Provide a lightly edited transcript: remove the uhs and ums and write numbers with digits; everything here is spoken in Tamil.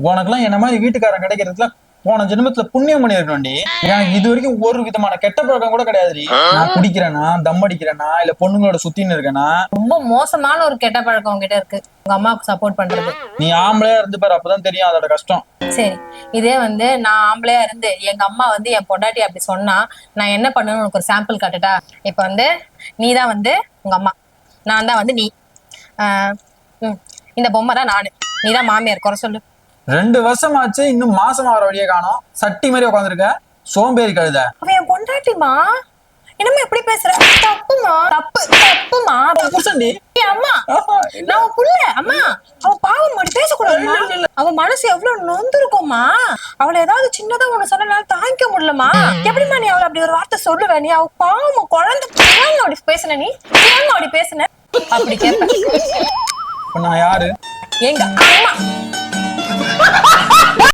உனக்குலாம் என்ன மாதிரி வீட்டுக்காரன் கிடைக்கிறதுல போன ஜென்மத்துல புண்ணியம் பண்ணிருக்கணும்டி. எனக்கு இது வரைக்கும் ஒரு விதமான கெட்ட பழக்கம் கூட கிடையாதுடி. நான் குடிக்கிறேனா, தம் அடிக்கிறேனா, இல்ல பொண்ணுங்களோட சுத்தின்னு இருக்கேனா? ரொம்ப மோசமான ஒரு கெட்ட பழக்கம் உங்ககிட்ட இருக்கு, உங்க அம்மாவுக்கு சப்போர்ட் பண்றது. நீ ஆம்பளையா இருந்து பாரு, அப்பதான் தெரியும் அதோட கஷ்டம். சரி, இதே நான் ஆம்பளையா இருந்து எங்க அம்மா என் பொண்டாட்டி அப்படி சொன்னா நான் என்ன பண்ணுன்னு உனக்கு ஒரு சாம்பிள் காட்டுட்டா? இப்ப நீ தான் உங்க அம்மா, நான் தான் நீ. இந்த பொம்மை தான் நானு, நீ தான் மாமியார். குறை சொல்லு. 2 வருஷமாச்சு, இன்னும் மாசம் ஆகிற வழியே காணோம். சட்டி மாதிரி உட்காந்துருக்க, சோம்பேறி கழுத. அவ என் பொண்டாட்டிமா, என்னமா எப்படி பேசுற? தப்புமா, தப்புமா. அம்மா நான் அவ புள்ள. அம்மா அவ பாவம் மாடி, பேசக்கூடாதுமா. அவ மனசு எவ்வளவு நொந்திருக்குமா. அவளை ஏதாவது சின்னதா ஒண்ணு சொன்னா தாங்கிக்க முடியலமா. எப்படிமா நீ அவளை அப்படி ஒரு வார்த்தை சொல்லுவ? நீ அவ பாவம் குழந்தை, அப்படி பேசுன, நீ அப்படி பேசுன அப்படி கேட்ப. நான் யாரு? எங்க அம்மா.